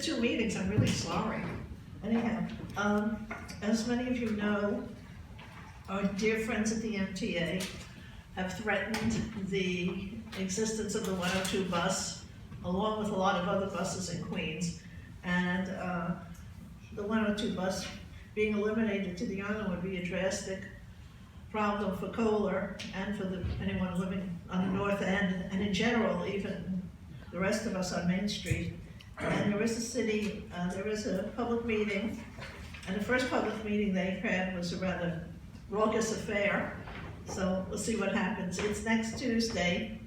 missed 2 meetings, I'm really sorry. Anyhow, as many of you know, our dear friends at the MTA have threatened the existence of the 102 bus, along with a lot of other buses in Queens. And the 102 bus being eliminated to the island would be a drastic problem for Kohler and for anyone living on the north end, and in general, even the rest of us on Main Street. And there is a public meeting, and the first public meeting they had was a rather raucous affair, so we'll see what happens. It's next Tuesday,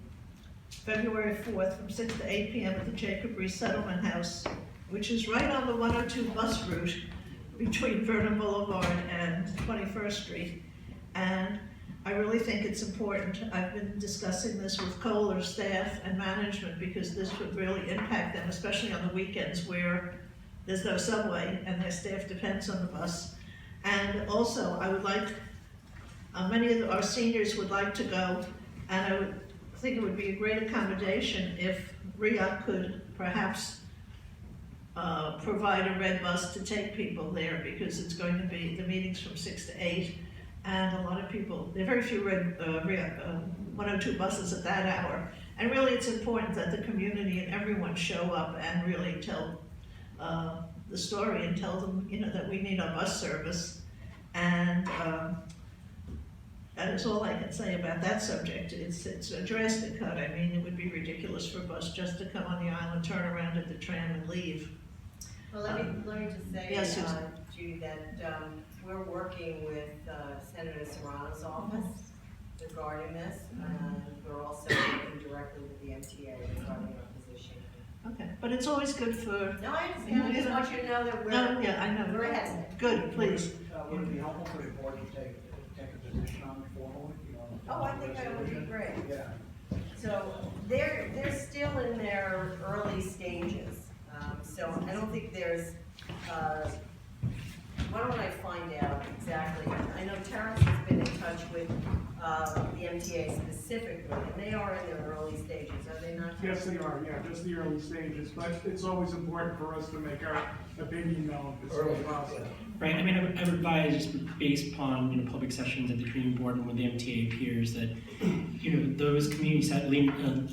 February 4th, from 6 to 8 p.m. at the Jacob Resettlement House, which is right on the 102 bus route between Vernon Boulevard and 21st Street. And I really think it's important. I've been discussing this with Kohler staff and management because this would really impact them, especially on the weekends where there's no subway and their staff depends on the bus. And also, I would like, many of our seniors would like to go, and I would think it would be a great accommodation if RIOC could perhaps provide a red bus to take people there, because it's going to be, the meeting's from 6 to 8, and a lot of people, there are very few 102 buses at that hour. And really it's important that the community and everyone show up and really tell the story and tell them, you know, that we need our bus service. And that is all I can say about that subject. It's a drastic cut. I mean, it would be ridiculous for a bus just to come on the island, turn around at the tram and leave. Well, let me just say, yes, Judy, that we're working with Senator Serrano's office regarding this, and we're also working directly with the MTA regarding our position. Okay, but it's always good for... No, I understand. I just want you to know that we're... No, yeah, I know. We're ahead. Good, please. Would it be helpful for the board to take a position on it formally? Oh, I think that would be great. Yeah. So they're still in their early stages. So I don't think there's, why don't I find out exactly? I know Terrence has been in touch with the MTA specifically, and they are in their early stages, are they not? Yes, they are, yeah, just the early stages, but it's always important for us to make our opinion known as soon as possible. Right, I mean, I would advise, just based upon, you know, public sessions at the community board and with the MTA peers, that, you know, those community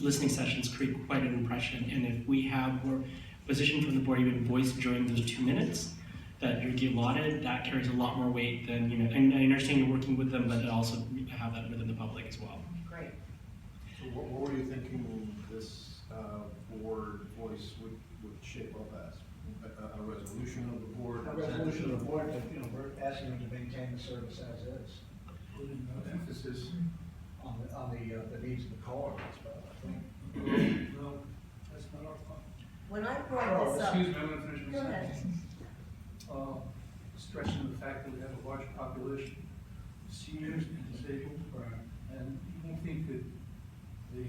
listening sessions create quite an impression, and if we have more position from the board even voiced during those 2 minutes that you're allotted, that carries a lot more weight than, you know, and I understand you're working with them, but also have that within the public as well. Great. So what were you thinking this board voice would shape up as? A resolution of the board? A resolution of the board that, you know, we're asking them to maintain the service as is. Emphasis On the needs of the car, I think. No, that's not our fault. When I brought this up... Excuse me, I'm going to finish Go my ahead. sentence. Stressing the fact that we have a large population of seniors and disabled, and you don't think that the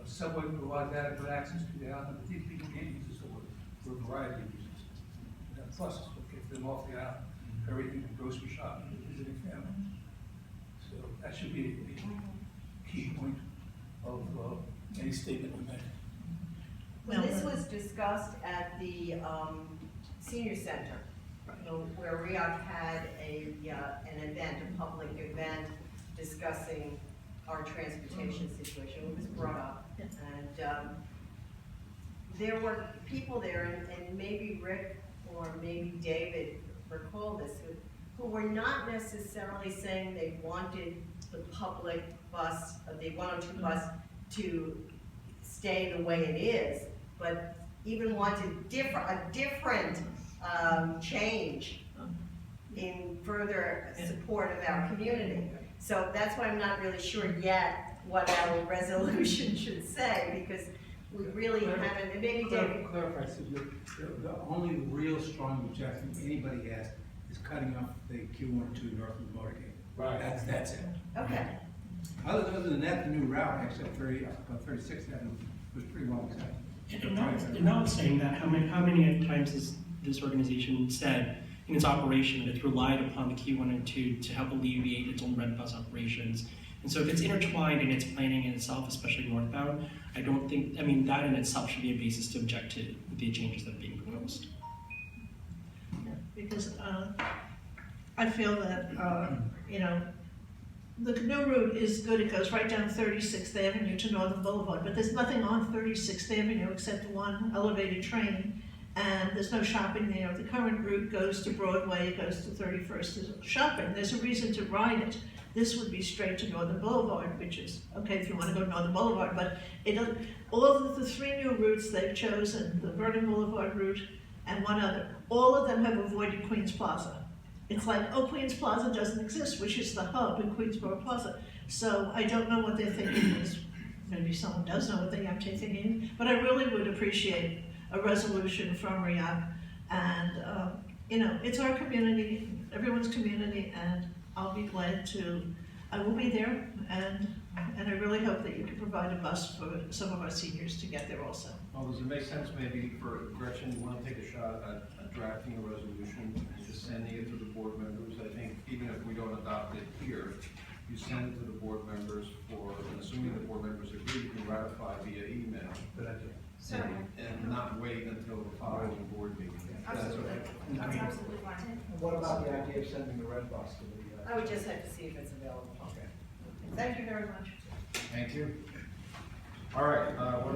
subway provides adequate access to the island, but these people can't use the subway for a variety of reasons. Plus, it's what gets them off the island, everything from grocery shopping to visiting family. So that should be a key point of any statement we make. When this was discussed at the senior center, where RIOC had an event, a public event, discussing our transportation situation, it was brought up. And there were people there, and maybe Rick or maybe David recall this, who were not necessarily saying they wanted the public bus, the 102 bus, to stay the way it is, but even wanted a different change in further support of our community. So that's why I'm not really sure yet what our resolution should say, because we really haven't, and maybe David. Clarify, so the only real strong objection anybody has is cutting off the Q102 north of the motorcade. Right. That's it. Okay. Other than that, the new route, except 36th Avenue, was pretty well accepted. And not saying that, how many times has this organization said in its operation that it's relied upon the Q102 to help alleviate its own red bus operations And so if it's intertwined in its planning in itself, especially northbound, I don't think, I mean, that in itself should be a basis to object to the changes that are being proposed. Yeah, because, I feel that, you know, the new route is good, it goes right down 36th Avenue to Northern Boulevard, but there's nothing on 36th Avenue except one elevated train, and there's no shopping there. The current route goes to Broadway, it goes to 31st, there's shopping, there's a reason to ride it. This would be straight to Northern Boulevard, which is, okay, if you wanna go to Northern Boulevard, but it, all of the three new routes they've chosen, the Vernon Boulevard route and one other, all of them have avoided Queens Plaza. It's like, oh, Queens Plaza doesn't exist, which is the hub in Queensboro Plaza. So I don't know what they're thinking is, maybe someone does know what the MTA thinking, but I really would appreciate a resolution from RIOC. And, you know, it's our community, everyone's community, and I'll be glad to, I will be there, and I really hope that you can provide a bus for some of our seniors to get there also. Well, does it make sense maybe for Gretchen, you want to take a shot at drafting a resolution and just sending it to the board members? I think even if we don't adopt it here, you send it to the board members for, and assuming the board members agree, you can ratify via email. Good idea. And not wait until the following board meeting. That's Absolutely, okay. that's absolutely fine. And what about the idea of sending the red bus to the? I would just have to see if it's available. Okay. Thank you very much. Thank you. All right, what